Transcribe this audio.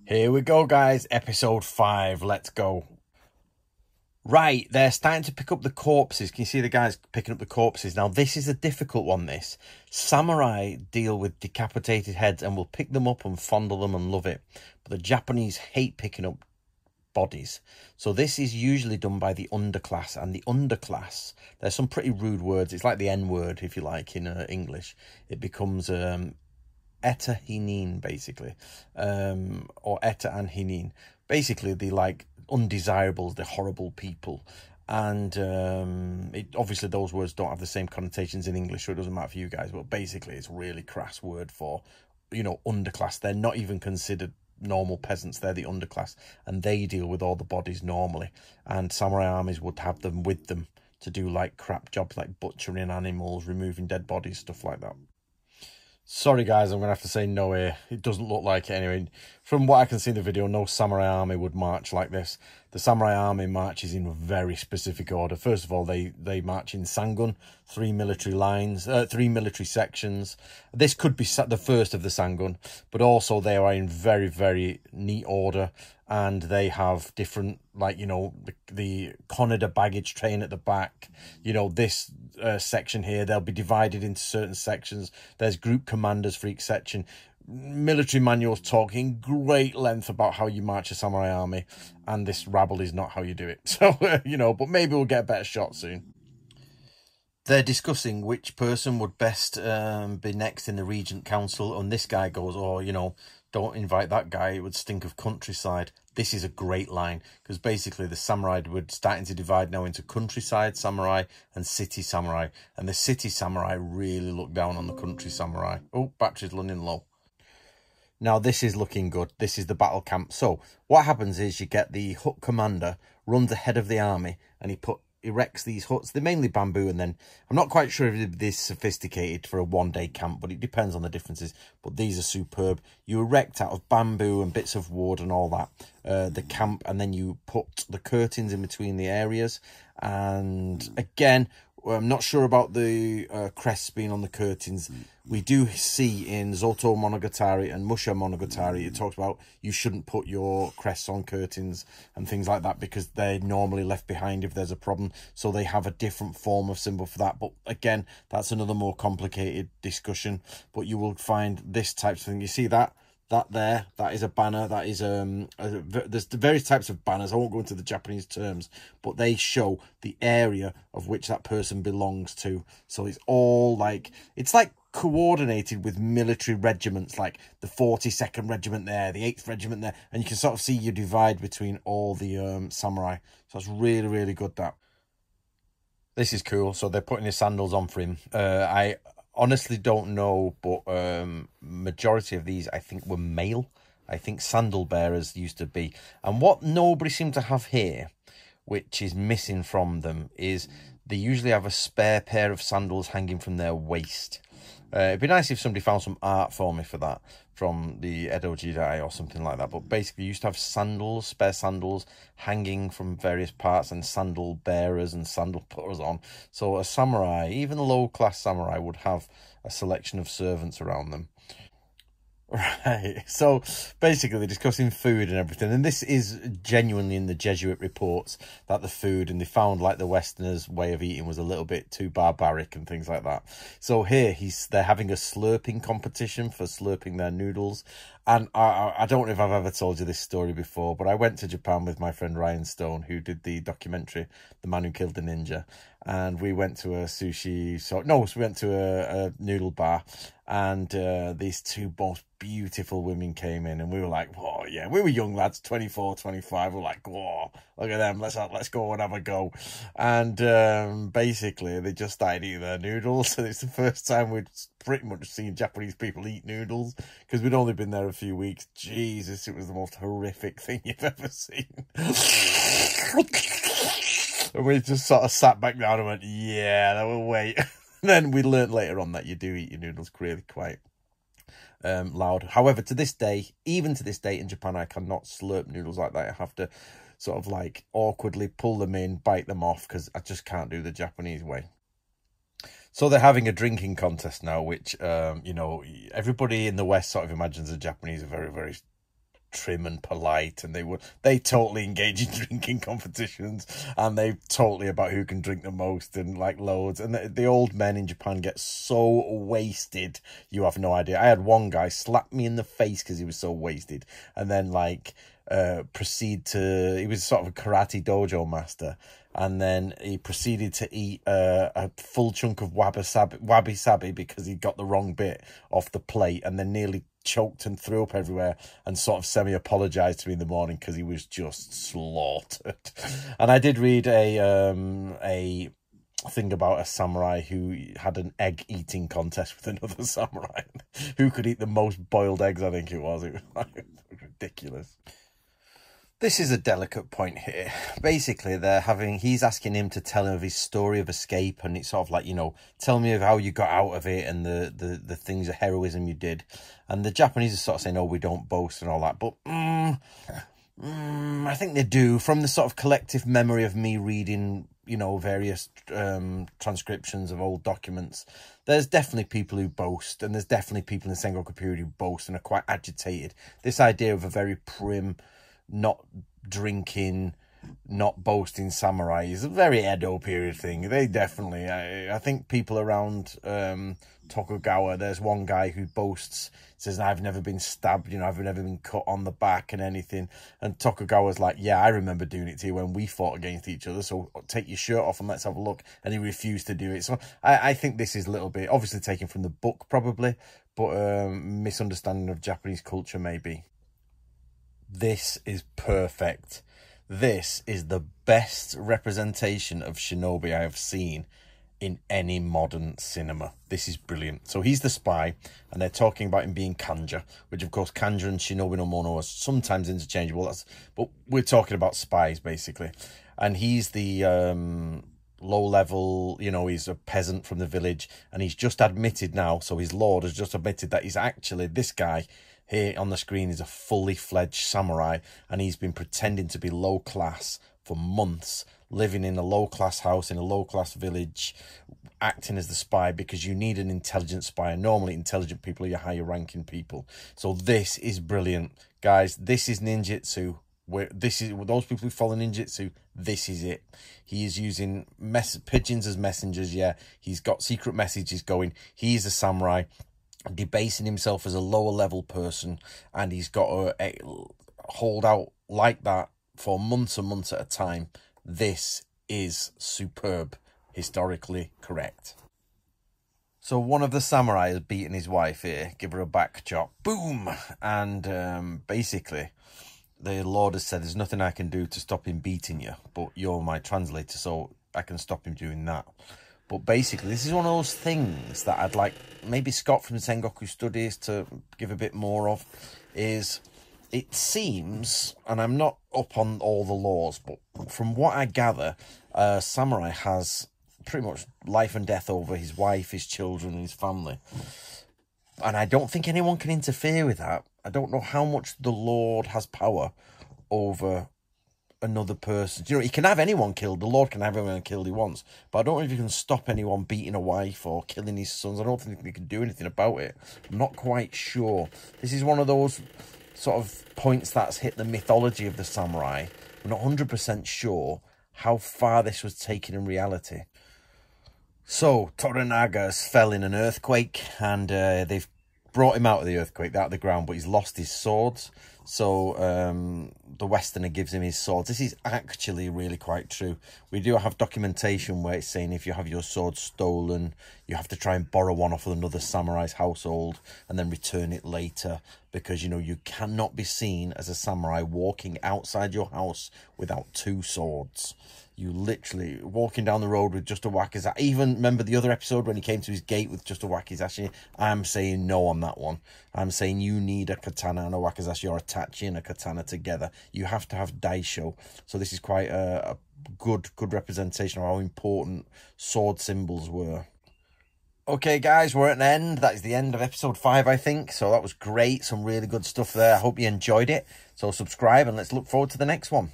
Here we go, guys. Episode 5. Let's go. Right, they're starting to pick up the corpses. Can you see the guys picking up the corpses? Now, this is a difficult one, this. Samurai deal with decapitated heads and will pick them up and fondle them and love it. But the Japanese hate picking up bodies. So this is usually done by the underclass. And the underclass, there's some pretty rude words. It's like the N-word, if you like, in English. It becomes... Eta hinin, basically, or eta and hinin. Basically, the like undesirables, the horrible people, and obviously those words don't have the same connotations in English, so it doesn't matter for you guys. But basically, it's a really crass word for, underclass. They're not even considered normal peasants. They're the underclass, and they deal with all the bodies normally. And samurai armies would have them with them to do like crap jobs, like butchering animals, removing dead bodies, stuff like that. Sorry guys, I'm going to have to say no here. It doesn't look like it anyway. From what I can see in the video, no samurai army would march like this. The samurai army marches in a very specific order. First of all, they march in Shogun, 3 military lines, 3 military sections. This could be the first of the Shogun, but also they are in very, very neat order. And they have different, like, the Conida baggage train at the back. This section here, they'll be divided into certain sections. There's group commanders for each section. Military manuals talk in great length about how you march a samurai army. And this rabble is not how you do it. So, but maybe we'll get a better shot soon. They're discussing which person would best be next in the Regent Council. And this guy goes, oh, don't invite that guy, it would stink of countryside. This is a great line, because basically the samurai were starting to divide now into countryside samurai and city samurai. And the city samurai really look down on the country samurai. Oh, battery's running low. Now this is looking good. This is the battle camp. So what happens is you get the hut commander runs ahead of the army, and he erects these huts. They're mainly bamboo, and then I'm not quite sure if they're this sophisticated for a one-day camp, but it depends on the differences. But these are superb. You erect out of bamboo and bits of wood and all that, the camp, and then you put the curtains in between the areas. And again, I'm not sure about the crests being on the curtains. We do see in Zoto Monogatari and Musha Monogatari, it talks about you shouldn't put your crests on curtains and things like that, because they're normally left behind if there's a problem. So they have a different form of symbol for that. But again, that's another more complicated discussion. But you will find this type of thing. You see that there, that is a banner. That is there's various types of banners. I won't go into the Japanese terms, but they show the area of which that person belongs to. So it's all like, it's like coordinated with military regiments, like the 42nd regiment there, the 8th regiment there, and you can sort of see you divide between all the samurai. So it's really, really good. That this is cool. So they're putting his sandals on for him. I honestly don't know, but majority of these I think were male. I think sandal bearers used to be. And what nobody seemed to have here, which is missing from them, is they usually have a spare pair of sandals hanging from their waist. It'd be nice if somebody found some art for me for that, from the Edo Jidai or something like that. But basically, you used to have sandals, spare sandals, hanging from various parts, and sandal bearers and sandal putters on. So a samurai, even a low-class samurai, would have a selection of servants around them. Right, so basically they're discussing food and everything, and this is genuinely in the Jesuit reports, that the food, and they found like the Westerners' way of eating was a little bit too barbaric and things like that. So here they're having a slurping competition for slurping their noodles. And I don't know if I've ever told you this story before, but I went to Japan with my friend Ryan Stone, who did the documentary, The Man Who Killed the Ninja. And we went to a we went to a noodle bar, and these two most beautiful women came in, and we were like, whoa, yeah, we were young lads, 24, 25. We're like, whoa, look at them, let's go and have a go. And basically they just started eating their noodles, and it's the first time we'd pretty much seen Japanese people eat noodles, because we'd only been there a few weeks. Jesus, it was the most horrific thing you've ever seen. And we just sort of sat back down and went, yeah, that will wait. Then we learned later on that you do eat your noodles really quite loud. However, to this day, even to this day in Japan, I cannot slurp noodles like that. I have to sort of like awkwardly pull them in, bite them off, because I just can't do the Japanese way. So they're having a drinking contest now, which, everybody in the West sort of imagines the Japanese are very, very trim and polite, and they totally engage in drinking competitions, and they totally about who can drink the most and like loads. And the old men in Japan get so wasted, you have no idea. I had one guy slap me in the face because he was so wasted, and then like he was sort of a karate dojo master, and then he proceeded to eat a full chunk of wabi sabi because he got the wrong bit off the plate, and then nearly choked and threw up everywhere, and sort of semi-apologized to me in the morning because he was just slaughtered. And I did read a thing about a samurai who had an egg eating contest with another samurai who could eat the most boiled eggs. I think it was like ridiculous. This is a delicate point here. Basically, he's asking him to tell him of his story of escape, and it's sort of like, you know, tell me of how you got out of it and the things of heroism you did. And the Japanese are sort of saying, oh, we don't boast and all that. But I think they do. From the sort of collective memory of me reading, you know, various transcriptions of old documents, there's definitely people who boast, and there's definitely people in the Sengoku period who boast and are quite agitated. This idea of a very prim, not drinking, not boasting samurai is a very Edo period thing. They definitely, I think people around Tokugawa, there's one guy who boasts, says, I've never been stabbed, you know, I've never been cut on the back and anything. And Tokugawa's like, yeah, I remember doing it to you when we fought against each other, so take your shirt off and let's have a look. And he refused to do it. So I think this is a little bit, obviously taken from the book probably, but misunderstanding of Japanese culture maybe. This is perfect. This is the best representation of shinobi I have seen in any modern cinema. This is brilliant. So he's the spy, and they're talking about him being Kanja, which of course Kanja and Shinobi no Mono are sometimes interchangeable. But we're talking about spies basically. And he's the low level, you know, he's a peasant from the village, and he's just admitted now, so his lord has just admitted that he's actually, this guy here on the screen is a fully fledged samurai, and he's been pretending to be low class for months, living in a low class house in a low class village, acting as the spy, because you need an intelligent spy, and normally intelligent people are your higher ranking people. So this is brilliant, guys. This is ninjutsu. Those people who follow ninjutsu, this is it. He is using pigeons as messengers. Yeah, he's got secret messages going. He's a samurai, debasing himself as a lower level person, and he's got to hold out like that for months and months at a time. This is superb, historically correct. So one of the samurai has beaten his wife here, give her a back chop, boom, and basically the Lord has said, there's nothing I can do to stop him beating you, but you're my translator, so I can stop him doing that. But basically, this is one of those things that I'd like maybe Scott from the Sengoku Studies to give a bit more of, is it seems, and I'm not up on all the laws, but from what I gather, samurai has pretty much life and death over his wife, his children, and his family. And I don't think anyone can interfere with that. I don't know how much the Lord has power over another person. You know, he can have anyone killed. The Lord can have anyone killed he wants. But I don't know if he can stop anyone beating a wife or killing his sons. I don't think they can do anything about it. I'm not quite sure. This is one of those sort of points that's hit the mythology of the samurai. We're not 100% sure how far this was taken in reality. So, Toranaga's fell in an earthquake, and they've brought him out of the earthquake, out of the ground, but he's lost his swords. So the Westerner gives him his swords. This is actually really quite true. We do have documentation where it's saying if you have your sword stolen, you have to try and borrow one off of another samurai's household and then return it later, because, you know, you cannot be seen as a samurai walking outside your house without two swords. You literally walking down the road with just a wakizashi. Even remember the other episode when he came to his gate with just a wakizashi? I'm saying no on that one. I'm saying you need a katana and a wakizashi, or a tachi and a katana together. You have to have daisho. So this is quite a good representation of how important sword symbols were. Okay, guys, we're at an end. That is the end of episode 5, I think. So that was great. Some really good stuff there. I hope you enjoyed it. So subscribe, and let's look forward to the next one.